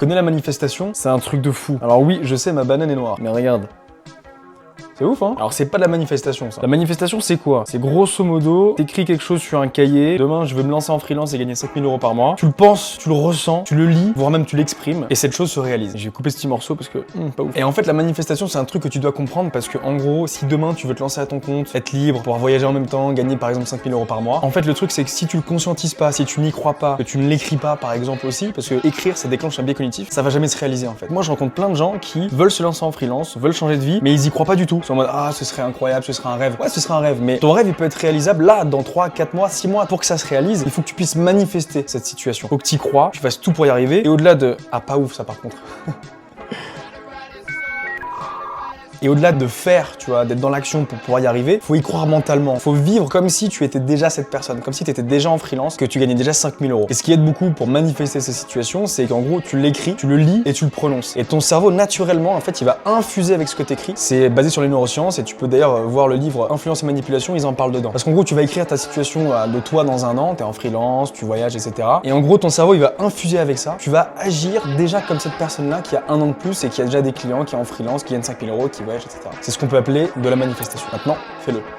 Connais la manifestation? C'est un truc de fou. Alors oui, je sais, ma banane est noire, mais regarde. C'est ouf, hein? Alors c'est pas de la manifestation, ça. La manifestation, c'est quoi? C'est grosso modo, t'écris quelque chose sur un cahier, demain je veux me lancer en freelance et gagner 5000 € par mois. Tu le penses, tu le ressens, tu le lis, voire même tu l'exprimes, et cette chose se réalise. J'ai coupé ce petit morceau parce que, pas ouf. Et en fait, la manifestation, c'est un truc que tu dois comprendre parce que, en gros, si demain tu veux te lancer à ton compte, être libre, pouvoir voyager en même temps, gagner par exemple 5000 € par mois, en fait, le truc, c'est que si tu le conscientises pas, si tu n'y crois pas, que tu ne l'écris pas, par exemple aussi, parce que écrire, ça déclenche un biais cognitif, ça va jamais se réaliser en fait. Moi, je rencontre plein de gens qui veulent se lancer en freelance, veulent changer de vie, mais ils y croient pas du tout. Ils sont en mode, ah, ce serait incroyable, ce serait un rêve. Ouais, ce serait un rêve, mais ton rêve, il peut être réalisable là, dans 3, 4 mois, 6 mois. Pour que ça se réalise, il faut que tu puisses manifester cette situation. Faut que tu y crois, tu fasses tout pour y arriver. Et au-delà de... Ah, pas ouf ça par contre. Et au-delà de faire, tu vois, d'être dans l'action pour pouvoir y arriver, faut y croire mentalement. Faut vivre comme si tu étais déjà cette personne, comme si tu étais déjà en freelance, que tu gagnais déjà 5000 €. Et ce qui aide beaucoup pour manifester ces situations, c'est qu'en gros, tu l'écris, tu le lis et tu le prononces. Et ton cerveau, naturellement, en fait, il va infuser avec ce que t'écris. C'est basé sur les neurosciences et tu peux d'ailleurs voir le livre Influence et manipulation, ils en parlent dedans. Parce qu'en gros, tu vas écrire ta situation de toi dans un an, t'es en freelance, tu voyages, etc. Et en gros, ton cerveau, il va infuser avec ça. Tu vas agir déjà comme cette personne-là qui a un an de plus et qui a déjà des clients, qui est en freelance, qui gagne 5000 €, qui voyage, etc. C'est ce qu'on peut appeler de la manifestation. Maintenant, fais-le.